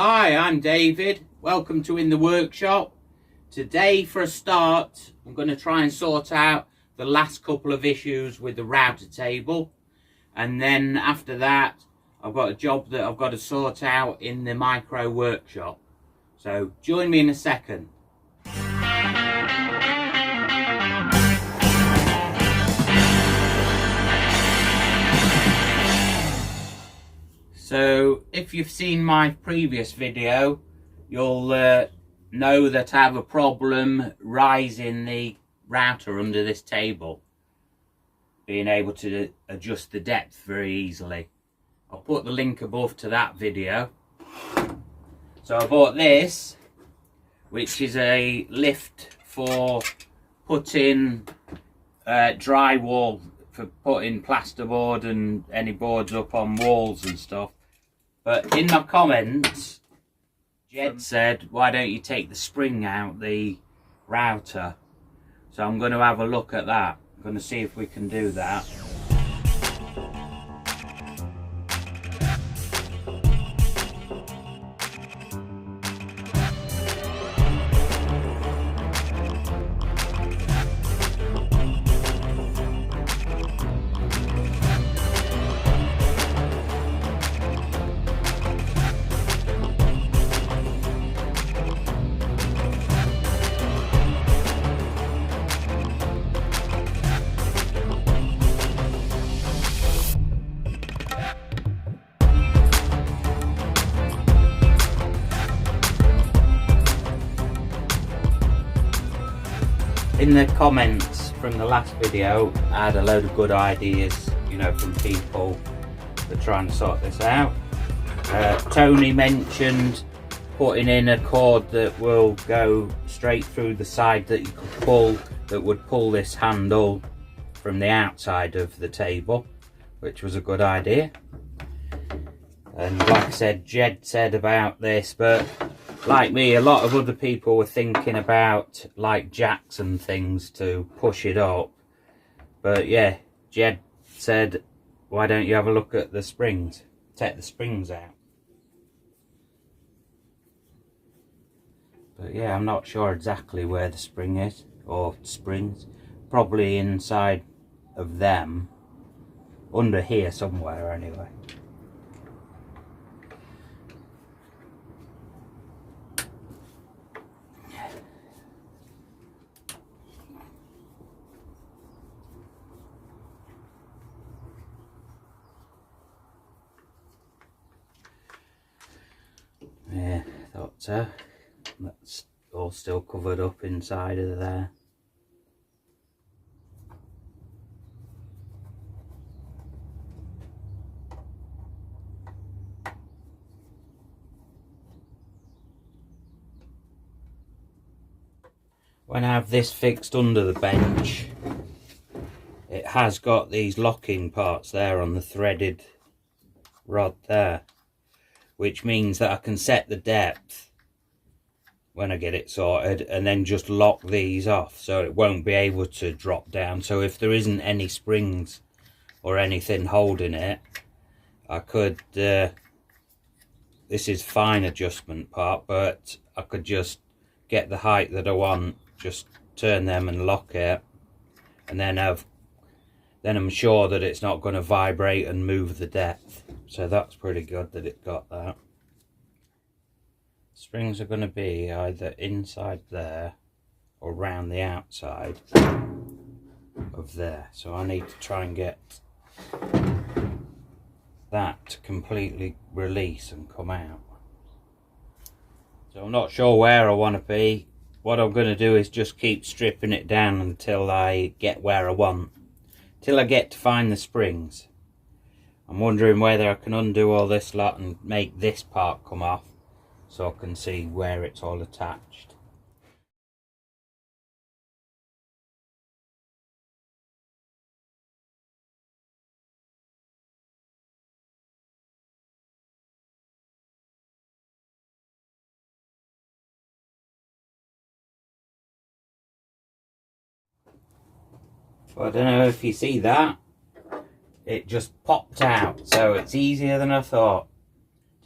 Hi, I'm David. Welcome to In the Workshop. Today, for a start, I'm going to try and sort out the last couple of issues with the router table. And then after that, I've got a job that I've got to sort out in the micro workshop. So join me in a second. So if you've seen my previous video, you'll know that I have a problem rising the router under this table, being able to adjust the depth very easily. I'll put the link above to that video. So I bought this, which is a lift for putting drywall, for putting plasterboard and any boards up on walls and stuff. But in my comments, Jed said, why don't you take the spring out the router? So I'm going to have a look at that. I'm going to see if we can do that. In the comments from the last video, I had a load of good ideas, from people that are trying to sort this out. Tony mentioned putting in a cord that will go straight through the side that you could pull, that would pull this handle from the outside of the table, which was a good idea. And like I said, Jed said about this, but like me, a lot of other people were thinking about like jacks and things to push it up. But yeah, Jed said, why don't you have a look at the springs? Take the springs out. But yeah, I'm not sure exactly where the spring is, or springs. Probably inside of them. Under here somewhere anyway. Yeah, thought so. That's all still covered up inside of there. When I have this fixed under the bench, it has got these locking parts there on the threaded rod there, which means that I can set the depth when I get it sorted and then just lock these off so it won't be able to drop down. So if there isn't any springs or anything holding it, I could, this is fine adjustment part, but I could just get the height that I want, just turn them and lock it, and then I'm sure that it's not going to vibrate and move the depth. So that's pretty good that it got that. Springs are going to be either inside there or round the outside of there. So I need to try and get that to completely release and come out. So I'm not sure where I want to be. What I'm going to do is just keep stripping it down until I get where I want. Till I get to find the springs. I'm wondering whether I can undo all this lot and make this part come off so I can see where it's all attached. Well, I don't know if you see that. It just popped out, so it's easier than I thought.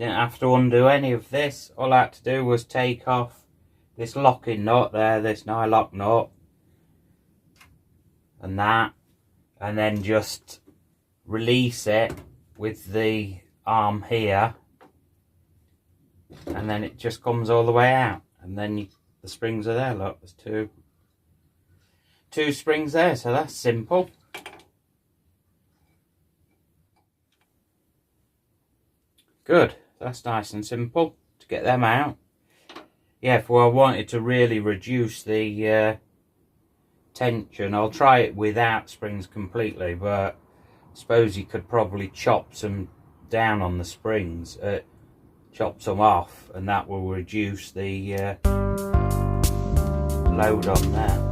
Didn't have to undo any of this. All I had to do was take off this locking nut there, this nylock nut, and that, and then just release it with the arm here, and then it just comes all the way out, and then the springs are there. Look, there's two springs there, so that's simple. Good, that's nice and simple to get them out. Yeah, if I wanted to really reduce the tension, I'll try it without springs completely, but I suppose you could probably chop some down on the springs, chop some off, and that will reduce the load on there.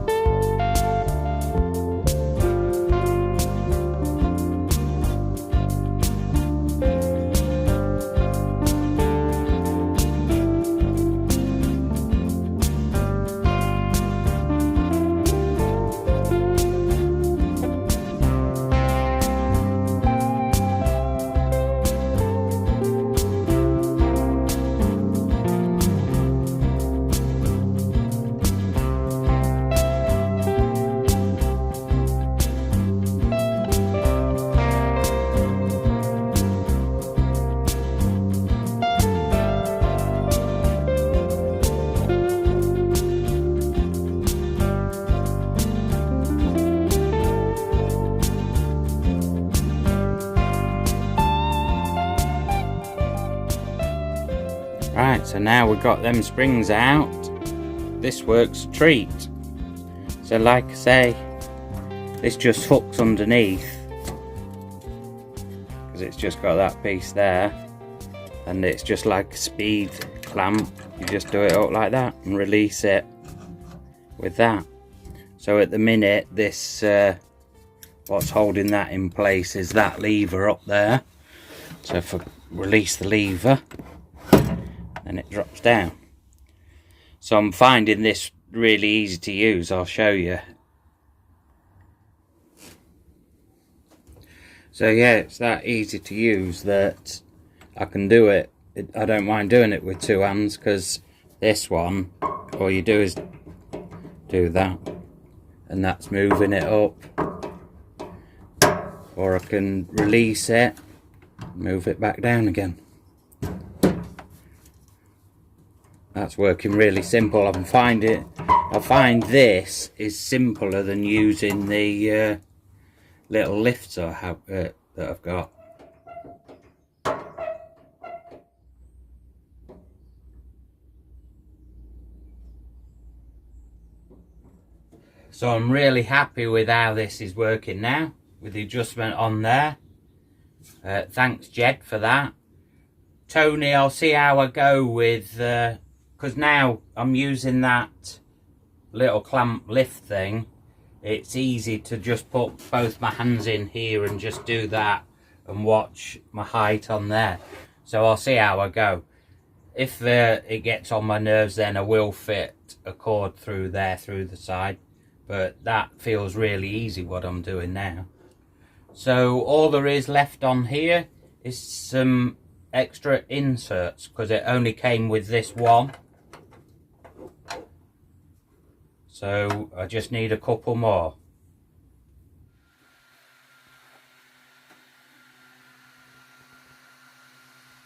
Right, so now we've got them springs out, this works a treat. So like I say, this just hooks underneath, because it's just got that piece there, and it's just like a speed clamp. You just do it up like that and release it with that. So at the minute, this what's holding that in place is that lever up there. So if I release the lever, and it drops down. So I'm finding this really easy to use. I'll show you. So yeah, it's that easy to use that I can do it. I don't mind doing it with two hands, because this one, all you do is do that, and that's moving it up. Or I can release it, move it back down again. That's working really simple. I find this is simpler than using the little lifts I have that I've got. So I'm really happy with how this is working now, with the adjustment on there. Thanks Jed for that. Tony, I'll see how I go with, because now I'm using that little clamp lift thing. It's easy to just put both my hands in here and just do that and watch my height on there. So I'll see how I go. If it gets on my nerves, then I will fit a cord through there, through the side. But that feels really easy what I'm doing now. So all there is left on here is some extra inserts, because it only came with this one. So I just need a couple more.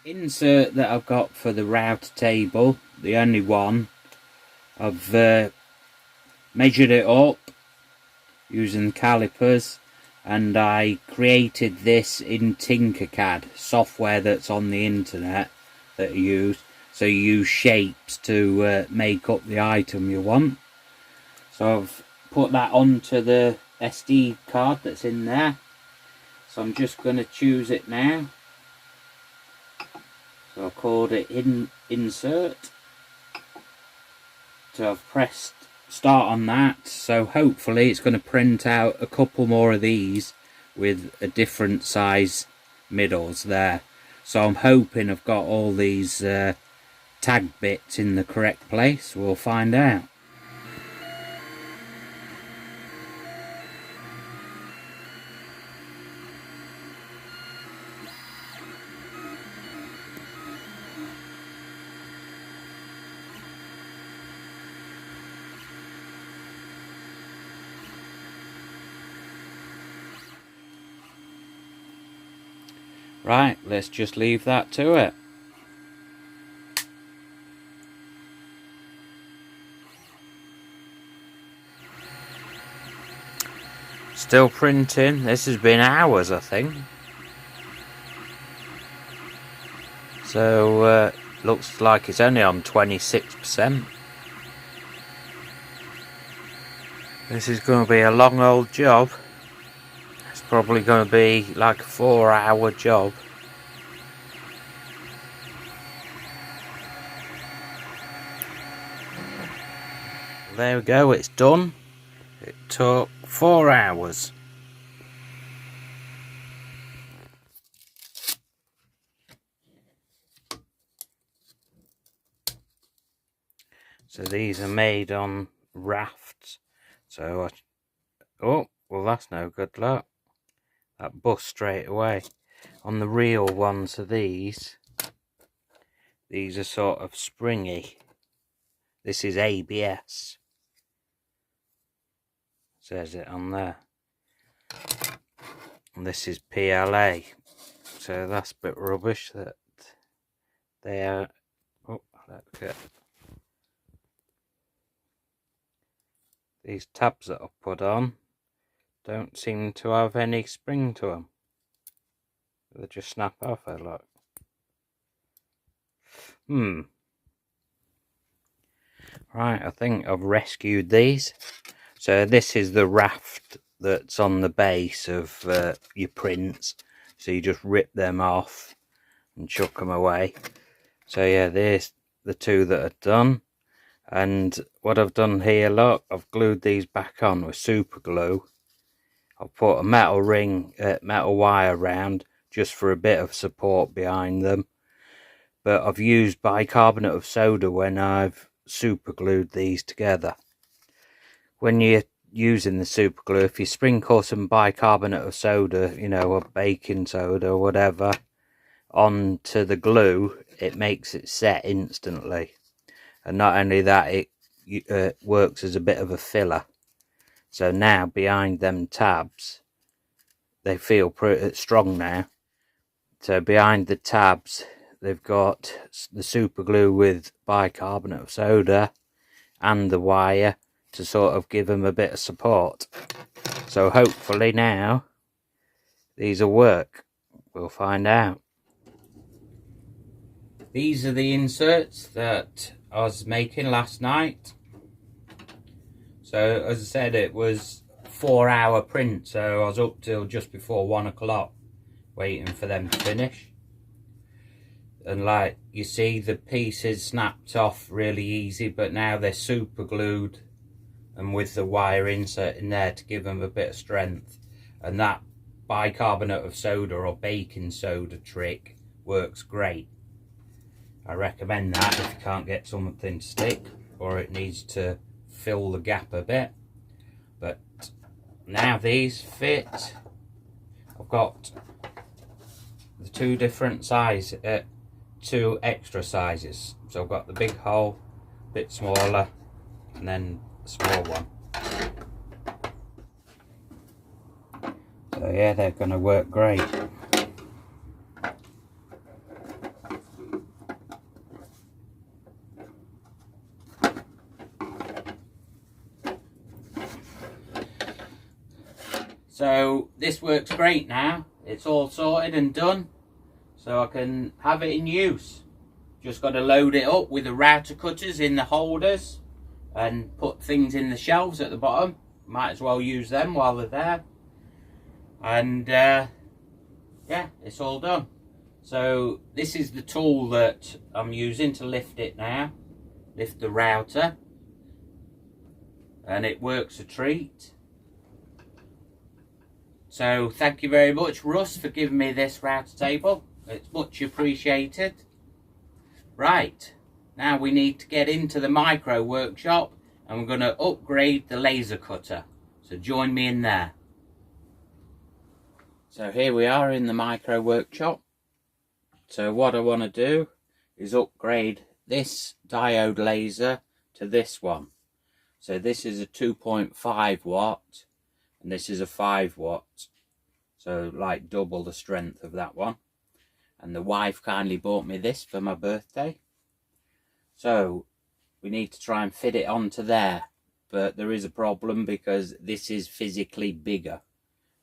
Insert that I've got for the router table, the only one, I've measured it up using calipers, and I created this in Tinkercad, software that's on the internet that you use. So you use shapes to make up the item you want. So I've put that onto the SD card that's in there. So I'm just going to choose it now. So I've called it insert. So I've pressed start on that. So hopefully it's going to print out a couple more of these with a different size middles there. So I'm hoping I've got all these tag bits in the correct place. We'll find out. Right, let's just leave that to it. Still printing. This has been hours, I think. So looks like it's only on 26%. This is going to be a long old job. It's probably going to be like a 4-hour job. There we go, it's done. It took 4 hours. So these are made on rafts. So oh, well, that's no good luck. That bust straight away. On the real ones of these are sort of springy. This is ABS. Says it on there. And this is PLA. So that's a bit rubbish that they are. Oh, look at these tabs that I've put on. Don't seem to have any spring to them. They just snap off, I look. Right, I think I've rescued these. So this is the raft that's on the base of your prints. So you just rip them off and chuck them away. So yeah, there's the two that are done. And what I've done here, look, I've glued these back on with super glue. I've put a metal wire around just for a bit of support behind them. But I've used bicarbonate of soda when I've super glued these together. When you're using the super glue, if you sprinkle some bicarbonate of soda, you know, or baking soda or whatever, onto the glue, it makes it set instantly. And not only that, it works as a bit of a filler. So now behind them tabs, they feel pretty strong now. So behind the tabs, they've got the super glue with bicarbonate of soda and the wire to sort of give them a bit of support. So hopefully now these will work. We'll find out. These are the inserts that I was making last night. So as I said, it was a 4-hour print, so I was up till just before 1 o'clock waiting for them to finish. And like you see, the pieces snapped off really easy, but now they're super glued and with the wire insert in there to give them a bit of strength. And that bicarbonate of soda or baking soda trick works great. I recommend that if you can't get something to stick or it needs to fill the gap a bit. But now these fit. I've got the two different sizes, 2 extra sizes. So I've got the big hole, a bit smaller, and then a small one. So yeah, they're going to work great. So this works great now. It's all sorted and done. So I can have it in use. Just got to load it up with the router cutters in the holders and put things in the shelves at the bottom. Might as well use them while they're there. And yeah, it's all done. So this is the tool that I'm using to lift it now. Lift the router. And it works a treat. So thank you very much, Russ, for giving me this router table. It's much appreciated. Right, now we need to get into the micro workshop and we're going to upgrade the laser cutter. So join me in there. So here we are in the micro workshop. So what I want to do is upgrade this diode laser to this one. So this is a 2.5 watt and this is a 5 watt. So like double the strength of that one. and the wife kindly bought me this for my birthday. So we need to try and fit it onto there, but there is a problem because this is physically bigger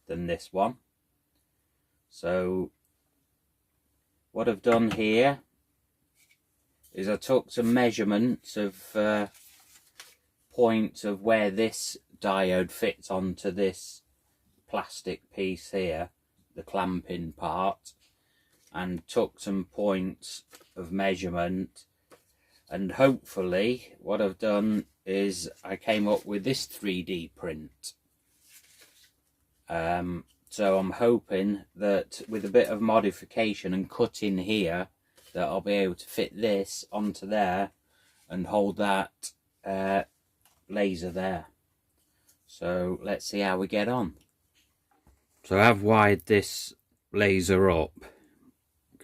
than this one. So what I've done here is I took some measurements of points of where this diode fits onto this plastic piece here, the clamping part, and took some points of measurement, and hopefully what I've done is I came up with this 3D print. So I'm hoping that with a bit of modification and cutting here that I'll be able to fit this onto there and hold that laser there. So let's see how we get on. So I've wired this laser up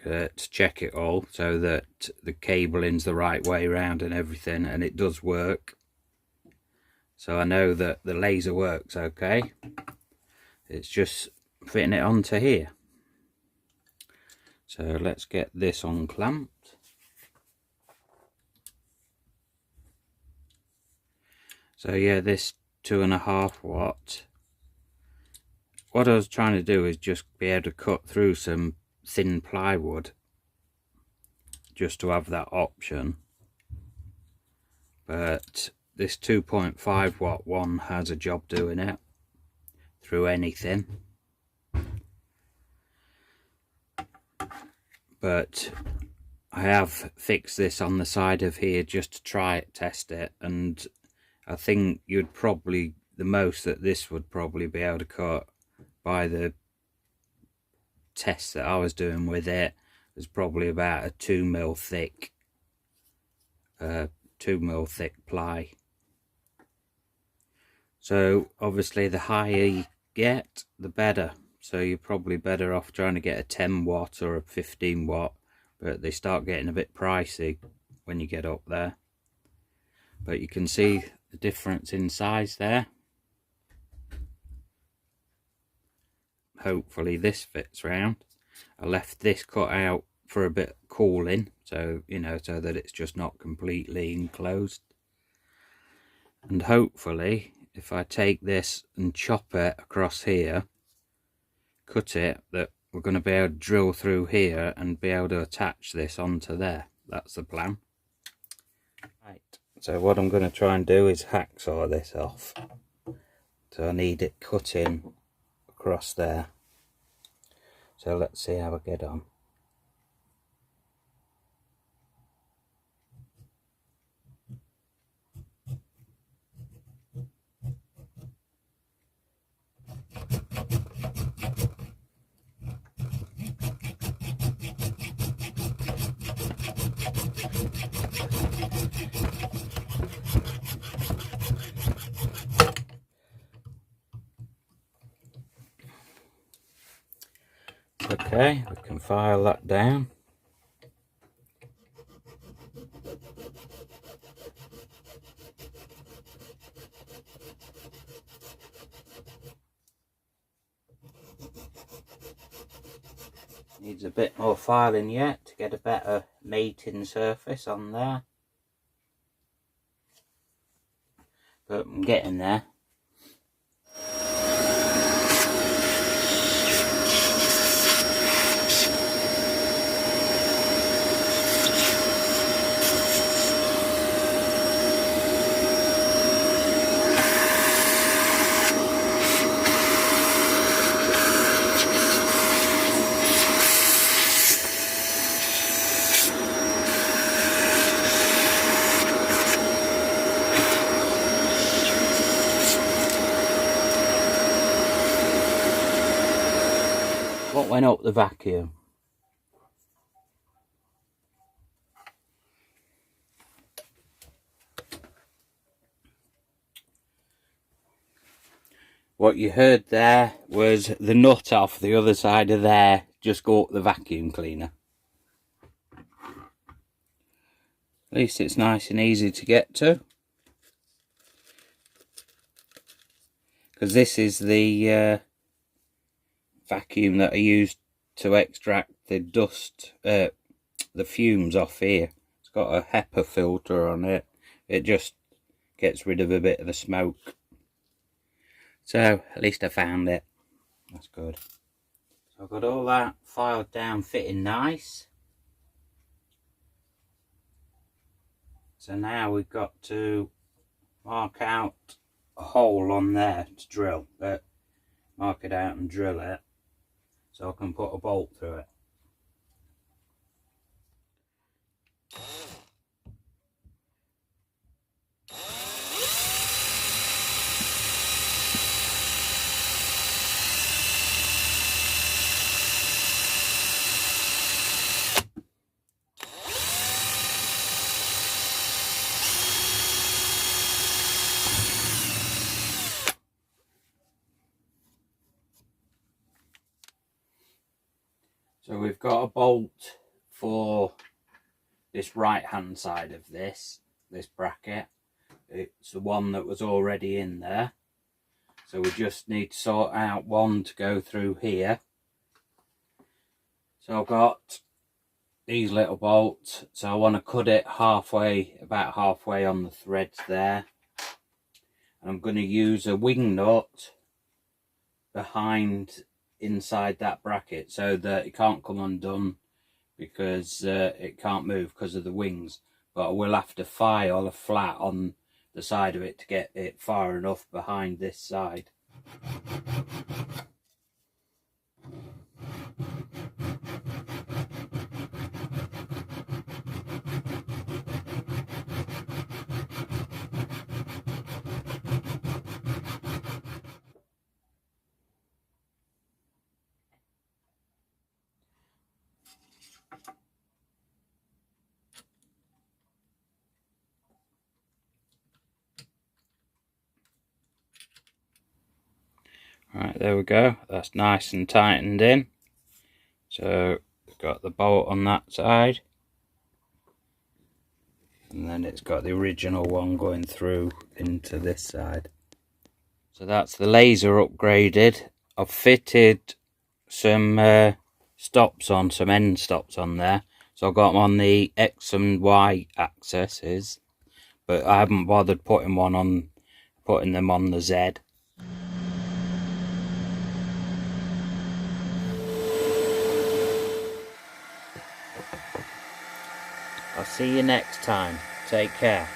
to check it all so that the cabling's the right way around and everything, and it does work. So I know that the laser works okay. It's just fitting it onto here. So let's get this unclamped. So yeah, this 2.5 watt. What I was trying to do is just be able to cut through some thin plywood just to have that option, but this 2.5 watt one has a job doing it through anything. But I have fixed this on the side of here just to try it, test it, and I think you'd probably, the most that this would probably be able to cut by the test that I was doing with it was probably about a 2mm thick 2mm thick ply. So obviously the higher you get, the better. So you're probably better off trying to get a 10 watt or a 15 watt, but they start getting a bit pricey when you get up there. But you can see the difference in size there. Hopefully this fits round. I left this cut out for a bit of cooling, so you know, so that it's just not completely enclosed. And hopefully if I take this and chop it across here, cut it, that we're going to be able to drill through here and be able to attach this onto there. That's the plan. Right, so what I'm going to try and do is hacksaw this off. So I need it cutting across there. So let's see how I get on. Okay, we can file that down. Needs a bit more filing yet to get a better mating surface on there, but I'm getting there. What went up the vacuum? What you heard there was the nut off the other side of there just go up the vacuum cleaner. At least it's nice and easy to get to, because this is the vacuum that I used to extract the dust, the fumes off here. It's got a HEPA filter on it. It just gets rid of a bit of the smoke. So at least I found it. That's good. So I've got all that filed down, fitting nice. So now we've got to mark out a hole on there to drill. Mark it out and drill it so I can put a bolt through it. So we've got a bolt for this right hand side of this bracket. It's the one that was already in there. So we just need to sort out one to go through here. So I've got these little bolts. So I want to cut it halfway, about halfway on the threads there. And I'm going to use a wing nut behind inside that bracket so that it can't come undone because it can't move because of the wings, but I will have to file a flat on the side of it to get it far enough behind this side. Right, there we go. That's nice and tightened in. So we've got the bolt on that side. And then it's got the original one going through into this side. So that's the laser upgraded. I've fitted some stops on, some end stops on there. So I've got them on the X and Y axes. But I haven't bothered putting them on the Z. I'll see you next time. Take care.